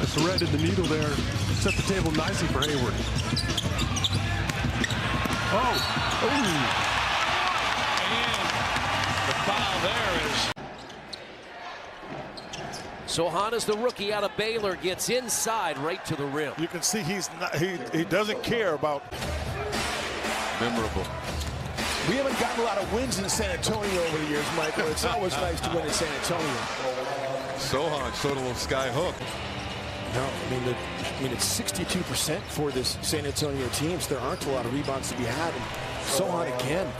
threaded the needle there. Set the table nicely for Hayward. Oh! Ooh! And the foul there is... Sochan is the rookie out of Baylor, gets inside right to the rim. You can see he doesn't care about. Memorable. We haven't gotten a lot of wins in San Antonio over the years, Michael. It's always nice to win in San Antonio. Sochan showed a little sky hook. No, I mean it's 62% for this San Antonio team. So there aren't a lot of rebounds to be had. And Sochan again.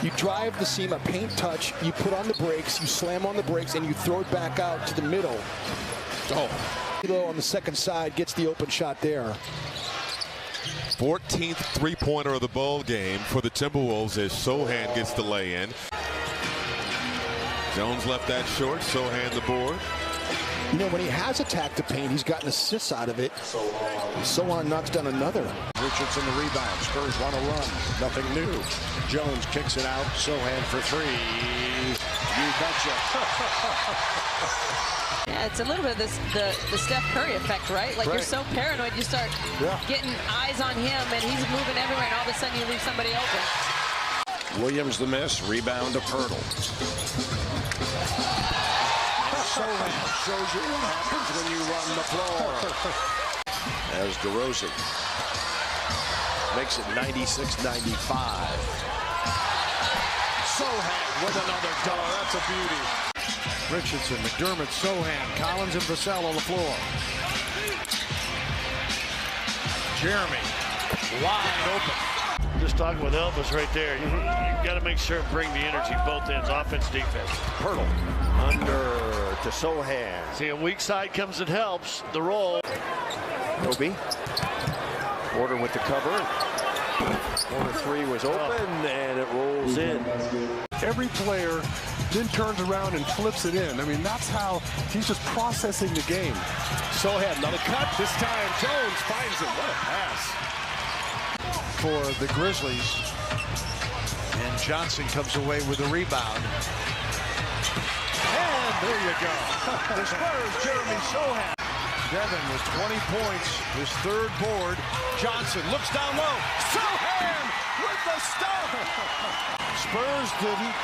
You drive the seam, a paint touch, you put on the brakes, you slam on the brakes, and you throw it back out to the middle. Oh. On the second side, gets the open shot there. 14th three-pointer of the ball game for the Timberwolves as Sochan gets the lay-in. Jones left that short. Sochan the board. You know, when he has attacked the paint, he's gotten assists out of it. Sochan knocks down another. Richardson the rebound. Spurs want to run. Nothing new. Jones kicks it out. Sochan for three. You betcha. Yeah, it's a little bit of this, the Steph Curry effect, right? Like, you're so paranoid, you start getting eyes on him, and he's moving everywhere, and all of a sudden you leave somebody open. Williams the miss. Rebound to Pirtle. Sochan shows you what happens when you run the floor. As DeRozan makes it 96-95. Sochan with another dunk. That's a beauty. Richardson, McDermott, Sochan, Collins, and Vassell on the floor. Jeremy, wide open. Just talking with Elvis right there. You got to make sure and bring the energy both ends, offense, defense. Pirtle under to Sochan. See, a weak side comes and helps the roll. Kobe. Porter with the cover. Corner three was open, and it rolls in. Every player then turns around and flips it in. I mean, that's how he's just processing the game. Sochan, another cut. This time, Jones finds it. What a pass. For the Grizzlies. And Johnson comes away with a rebound. And there you go. The Spurs, Jeremy Sochan. Devin with 20 points, his third board. Johnson looks down low. Sochan with the stop. Spurs didn't.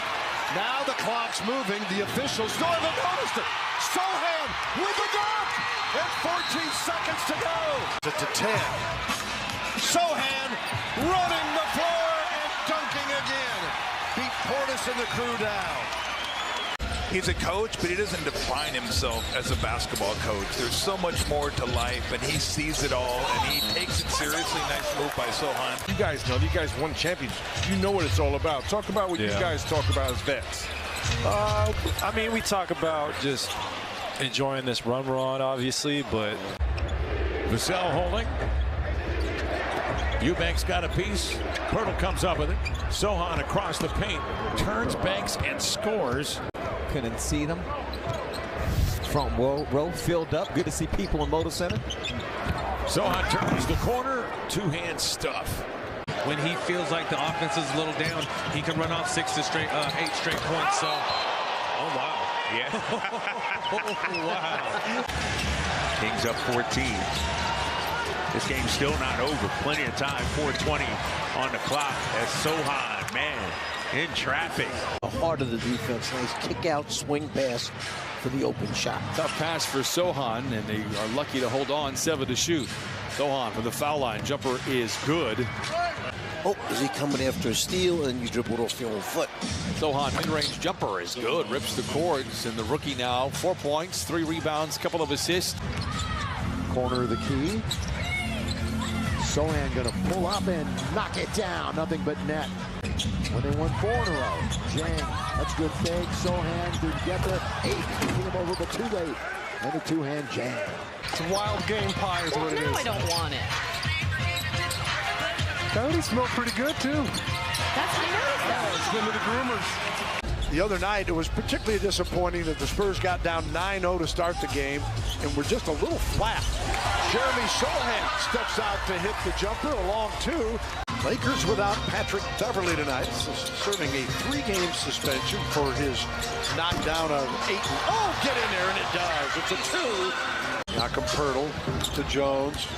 Now the clock's moving. The officials don't even noticed it. Sochan with the dunk. And 14 seconds to go. To 10. Sochan running the floor and dunking again. Beat Portis and the crew down. He's a coach, but he doesn't define himself as a basketball coach. There's so much more to life, and he sees it all, and he takes it seriously. Nice move by Sochan. You guys know, you guys won championships. You know what it's all about. Talk about what you guys talk about as vets. I mean, we talk about just enjoying this run we're on, obviously, but... Vassell holding. Eubanks got a piece. Pirtle comes up with it. Sochan across the paint. Turns Banks and scores. Couldn't see them. Front row filled up. Good to see people in Moda Center. Sochan turns the corner. Two-hand stuff. When he feels like the offense is a little down, he can run off 8 straight points. So, oh wow, yeah, wow. Kings up 14. This game's still not over. Plenty of time. 4:20 on the clock. As Sochan, man, in traffic. The heart of the defense. Nice kick out, swing pass for the open shot. Tough pass for Sochan, and they are lucky to hold on. 7 to shoot. Sochan from the foul line. Jumper is good. Oh, is he coming after a steal and you dribbled off your own foot? Sochan mid-range jumper is good. Rips the cords, and the rookie now 4 points, 3 rebounds, couple of assists. Corner of the key. Sochan gonna pull up and knock it down. Nothing but net. When they won 4 in a row. Jang, that's good fake. Sochan didn't get there. 8, keeping him over, but too late. And a two-hand jam. It's a wild game pie is what it is. I don't want it. Coyotes smell pretty good, too. That's what I noticed. It's been to the groomers. The other night, it was particularly disappointing that the Spurs got down 9-0 to start the game and were just a little flat. Jeremy Sochan steps out to hit the jumper, a long 2. Lakers without Patrick Beverley tonight, serving a 3-game suspension for his knockdown of 8. Oh, get in there, and it does. It's a 2. Malcolm Pirtle to Jones.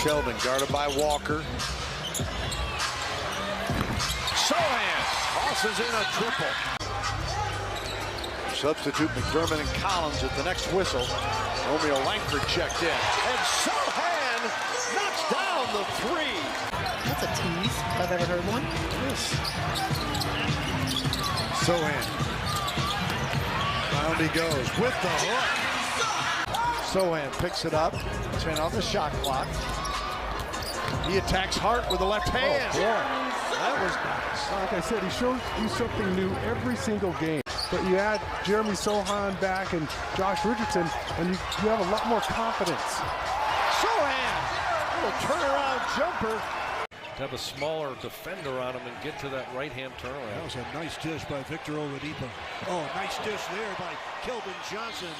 Kelvin guarded by Walker. Sochan tosses in a triple. Substitute McDermott and Collins at the next whistle. Romeo Langford checked in. And Sochan knocks down the three. That's a tease, if I've ever heard one. Yes. Sochan. Round he goes with the hook. Sochan picks it up. 10 on the shot clock. He attacks Hart with the left hand. That was nice. Like I said, he shows you something new every single game. But you add Jeremy Sochan back and Josh Richardson, and you have a lot more confidence. Sochan, little turnaround jumper. To have a smaller defender on him and get to that right-hand turnaround. That was a nice dish by Victor Oladipo. Oh, nice dish there by Kelvin Johnson.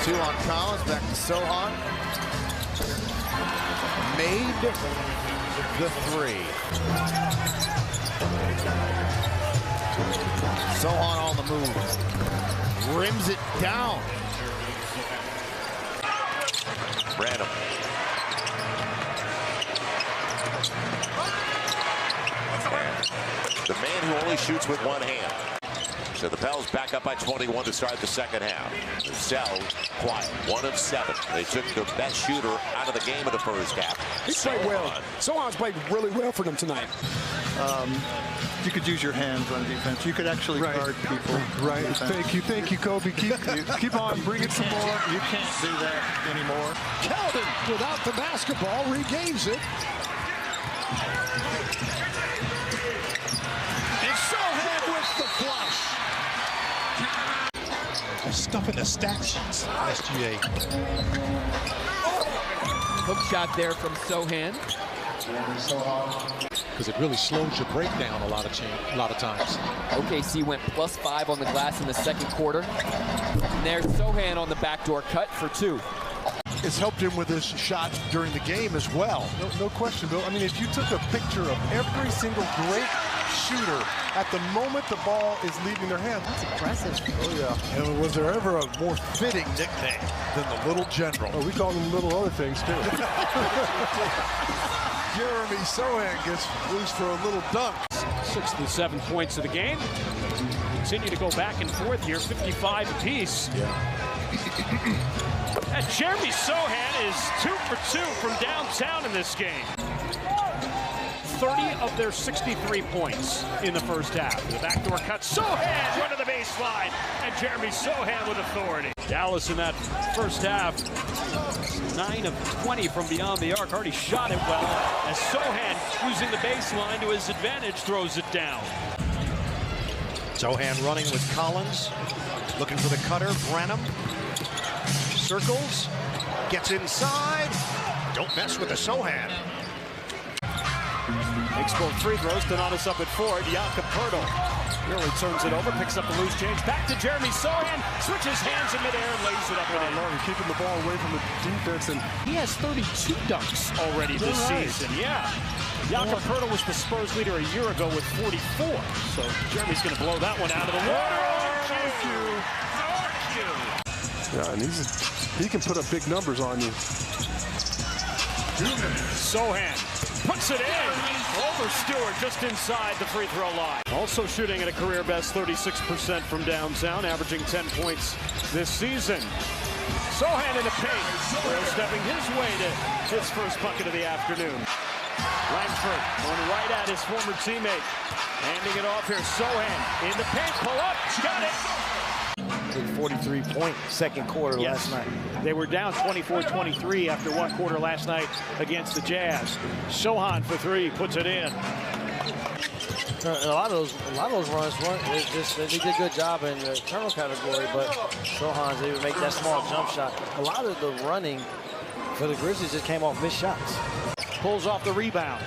Two on Collins, back to Sochan. Made the three. Sochan on the move. Rims it down. Branham. The man who only shoots with one hand. So the Pels back up by 21 to start the second half. The Cell quiet, 1 of 7. They took their best shooter out of the game in the first half. He played well. Sochan's played really well for them tonight. You could use your hands on defense. You could actually guard people. Right. Thank you, Kobe. Keep on, bring it some more. You can't do that anymore. Kelvin, without the basketball, regains it. And Sochan with the flush. Stuff in the stat sheets, SGA. Hook shot there from Sochan. Because it really slows your breakdown a lot of times. OKC went +5 on the glass in the second quarter. And there's Sochan on the backdoor cut for 2. It's helped him with his shots during the game as well. No question, Bill. I mean, if you took a picture of every single great shooter at the moment the ball is leaving their hand. That's impressive. Oh, yeah. And was there ever a more fitting nickname than the Little General? Oh, we call them little other things, too. Jeremy Sochan gets loose for a little dunk. 67 points of the game. Continue to go back and forth here, 55 apiece. And Jeremy Sochan is 2 for 2 from downtown in this game. 30 of their 63 points in the first half. The backdoor cut, Sochan run to the baseline, and Jeremy Sochan with authority. Dallas in that first half, 9 of 20 from beyond the arc, already shot it well, as Sochan, using the baseline to his advantage, throws it down. Sochan running with Collins, looking for the cutter, Branham. Circles, gets inside, don't mess with the Sochan. Makes both free throws. Donatus up at 4. Jakob Poeltl really turns it over, picks up the loose change. Back to Jeremy Sochan, switches hands in midair and lays it up and in. Laurie keeping the ball away from the defense, and he has 32 dunks already this season. Yeah. Jakob Poeltl was the Spurs leader a year ago with 44. So Jeremy's going to blow that one out of the water. Thank you. Yeah, and he can put up big numbers on you. Sochan puts it in over Stewart, just inside the free throw line. Also shooting at a career best 36% from downtown, averaging 10 points this season. Sochan in the paint, stepping his way to his first bucket of the afternoon. Langford going right at his former teammate, handing it off here. Sochan in the paint, pull up, got it. 43-point second quarter last night. They were down 24-23 after one quarter last night against the Jazz. Sochan for 3, puts it in. A lot of those runs, they did a good job in the turnover category, but Sochan's able to make that small jump shot. A lot of the running for the Grizzlies just came off missed shots. Pulls off the rebound.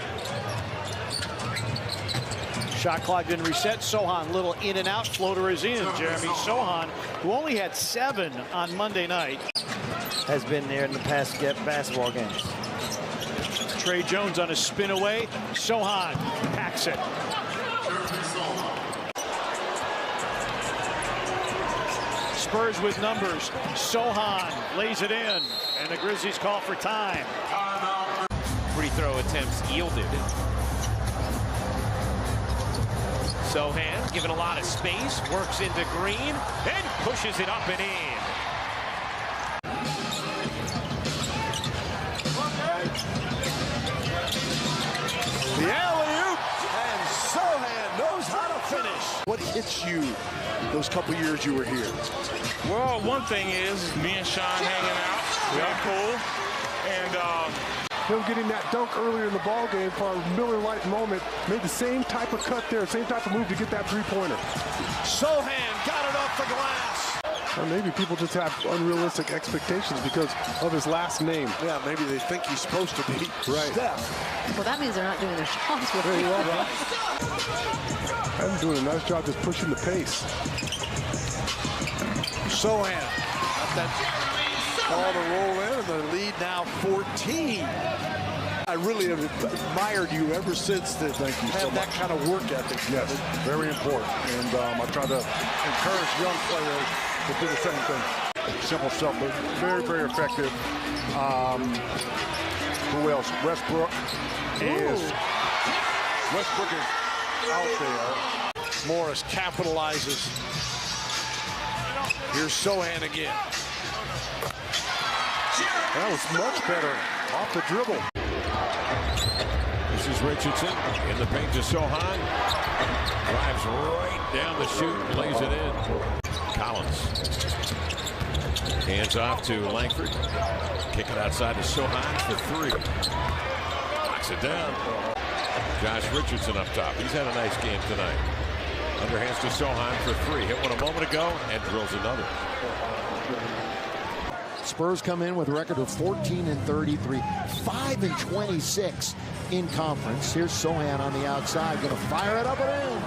Shot clock didn't reset. Sochan, little in and out. Floater is in. Jeremy Sochan, who only had 7 on Monday night, has been there in the past basketball games. Trey Jones on a spin away. Sochan packs it. Spurs with numbers. Sochan lays it in, and the Grizzlies call for time. Free throw attempts yielded. Sochan given a lot of space, works into Green, and pushes it up and in. The alley-oop, and Sochan knows how to finish. What hits you those couple years you were here? Well, one thing is me and Sean hanging out. Very cool. And him getting that dunk earlier in the ball game for a Miller Lite moment, made the same type of cut there, same type of move to get that three-pointer. Sochan got it off the glass. Or maybe people just have unrealistic expectations because of his last name. Yeah, maybe they think he's supposed to be Steph. Well, that means they're not doing their jobs with Very him. well. I'm doing a nice job just pushing the pace. Sochan got that ball to roll in, and the lead now 14. I really have admired you ever since that you had that kind of work ethic. Yes, very important. And I try to encourage young players to do the same thing. Simple stuff, but very, very effective. Who else? Westbrook is out there. Morris capitalizes. Here's Sochan again. That was much better off the dribble. This is Richardson in the paint to Sochan. Drives right down the chute, lays it in. Collins. Hands off to Langford. Kick it outside to Sochan for three. Knocks it down. Josh Richardson up top. He's had a nice game tonight. Underhands to Sochan for three. Hit one a moment ago and drills another. Spurs come in with a record of 14-33, 5-26 in conference. Here's Sochan on the outside, going to fire it up and in.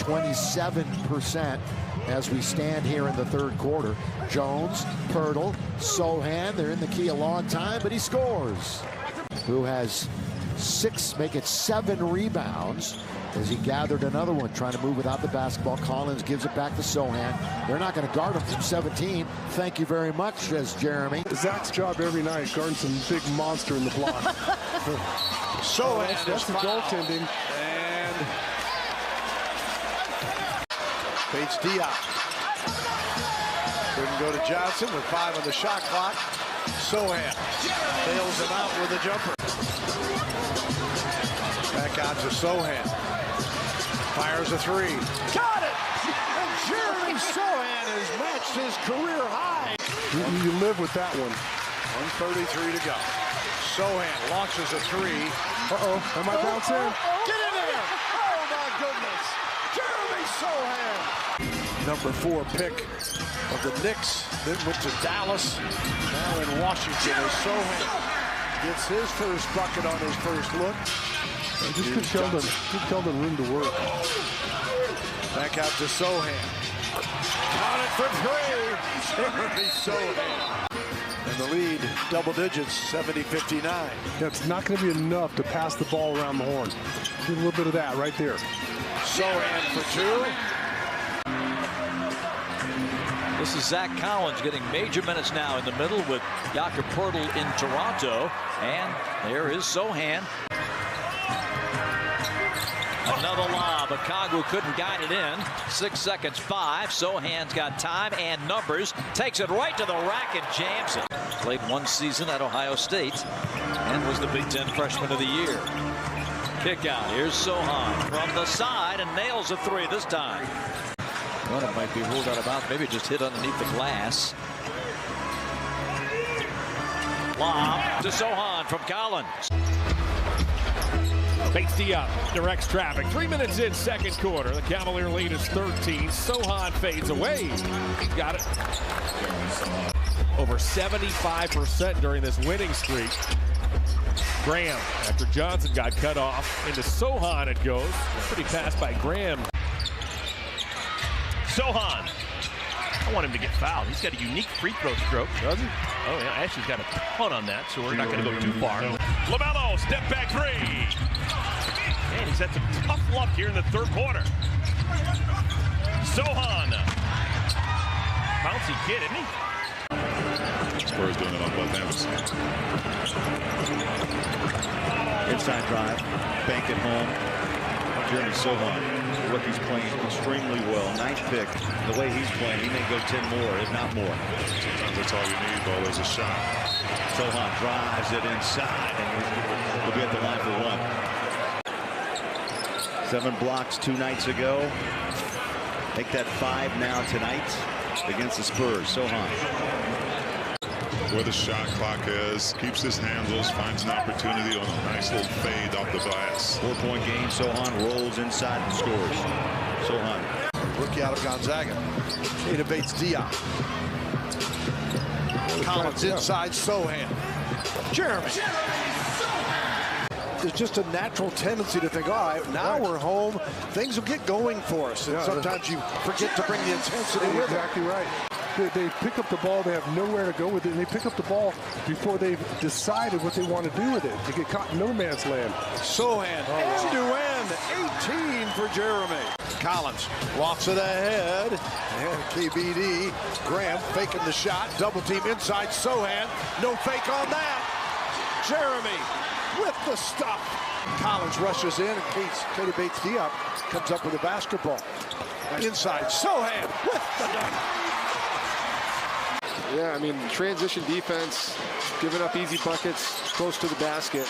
27% as we stand here in the third quarter. Jones, Pirtle, Sochan, they're in the key a long time, but he scores. Who has 7 rebounds as he gathered another one, trying to move without the basketball. Collins gives it back to Sochan. They're not going to guard him from 17. Thank you very much, says Jeremy. Zach's job every night, guarding some big monster in the block. Sochan that's the goaltending. And Bates Diop. Couldn't go to Johnson with 5 on the shot clock. Sochan bails him out with a jumper. Back out to Sochan. Fires a three. Got it! And Jeremy Sochan has matched his career high. You live with that one. 1:33 to go. Sochan launches a three. Uh-oh, am I bouncing? Get in there! Oh, my goodness! Jeremy Sochan! Number 4 pick of the Knicks. Then went to Dallas. Now in Washington as Sochan gets his first bucket on his first look. Just give Keldon room to work. Back out to Sochan. Got it for three. Jeremy Sochan. And the lead, double digits, 70-59. That's not going to be enough to pass the ball around the horn. Get a little bit of that right there. Sochan for 2. This is Zach Collins getting major minutes now in the middle with Jakob Poeltl in Toronto. And there is Sochan. Another lob, but Kagwu couldn't guide it in. 6 seconds, 5. Sochan's got time and numbers. Takes it right to the rack and jams it. Played 1 season at Ohio State and was the Big Ten Freshman of the Year. Kick out. Here's Sochan from the side and nails a 3 this time. Well, it might be ruled out of bounds. Maybe just hit underneath the glass. Lob to Sochan from Collins. Bates Diop directs traffic. 3 minutes in, second quarter. The Cavalier lead is 13. Sochan fades away. Got it. Over 75% during this winning streak. Graham, after Johnson got cut off, into Sochan it goes. Pretty pass by Graham. Sochan. I want him to get fouled. He's got a unique free throw stroke. Does he? Oh, yeah. Ashley's got a ton on that, so we're not going to go too far. LaMelo, step back 3. Man, he's had some tough luck here in the third quarter. Sochan. bouncy kid, isn't he? Spurs doing it on both ends. Inside drive, bank it home. Jeremy Sochan, the rookie's playing extremely well. Ninth pick. The way he's playing, he may go 10 more, if not more. Sometimes that's all you need, though, is a shot. Sochan drives it inside, and he'll be at the line for one. 7 blocks 2 nights ago. Make that 5 now tonight against the Spurs. Sochan. Where the shot clock is, keeps his handles, finds an opportunity on a nice little fade off the glass. 4-point game. Sochan rolls inside and scores. Sochan. Rookie out of Gonzaga. Innovates Diop. Collins inside Sochan. Jeremy. There's just a natural tendency to think, all right, now we're home. Things will get going for us. And sometimes you forget to bring the intensity with it. Exactly right. They pick up the ball. They have nowhere to go with it. And they pick up the ball before they've decided what they want to do with it. They get caught in no man's land. Sochan, end-to-end, 18 for Jeremy. Collins walks it ahead. And KBD, Graham faking the shot. Double team inside Sochan. No fake on that. Jeremy with the stop. Collins rushes in, and Katie Bates-Diop comes up with a basketball. Inside, Sochan with the dunk. Yeah, I mean, transition defense, giving up easy buckets close to the basket.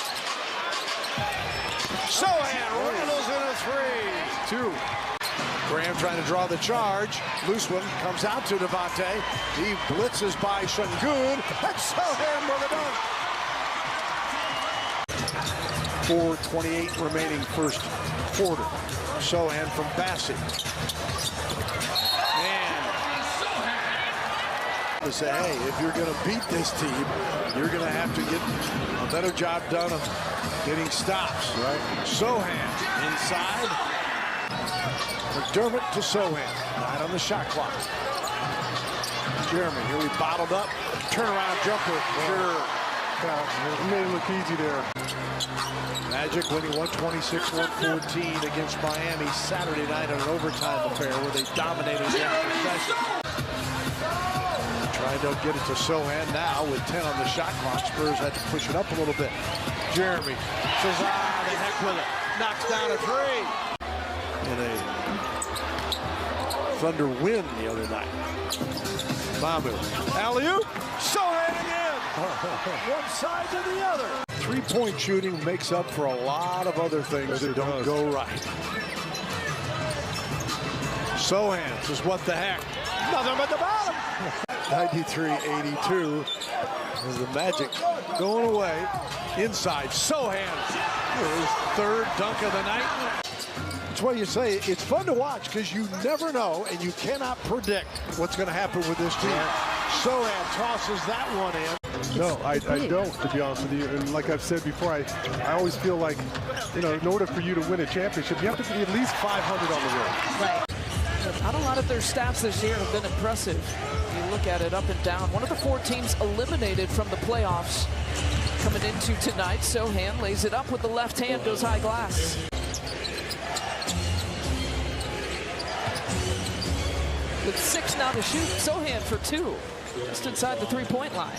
Sochan rattles in a 3. 2. Graham trying to draw the charge. Loose one comes out to Devontae. He blitzes by Şengün. That's Sochan with a dunk. 4:28 remaining first quarter. Sochan from Bassey. To say, hey, if you're going to beat this team, you're going to have to get a better job done of getting stops. Right. Sochan inside. McDermott to Sochan. 9 on the shot clock. Jeremy, here we bottled up. Turnaround jumper. Sure. It made it look easy there. Magic winning 126-114 against Miami Saturday night in an overtime affair where they dominated the possession. Trying to get it to Sochan now with 10 on the shot clock. Spurs had to push it up a little bit. Jeremy says, the heck with it. Knocks down a 3. In a Thunder win the other night. Mamu. Alley-oop. Sochan again. One side to the other. 3-point shooting makes up for a lot of other things that don't go right. Sochan says, what the heck? Nothing but the bottom. 93-82 as the Magic going away. Inside, Sochan. His 3rd dunk of the night. That's why you say it's fun to watch because you never know and you cannot predict what's going to happen with this team. Sochan tosses that one in. No, I don't, to be honest with you. And like I've said before, I always feel like, you know, in order for you to win a championship, you have to be at least 500 on the road. Right. Not a lot of their stats this year have been impressive. You look at it up and down. One of the 4 teams eliminated from the playoffs coming into tonight. Sochan lays it up with the left hand, goes high glass. With 6 now to shoot, Sochan for 2. Just inside the 3-point line.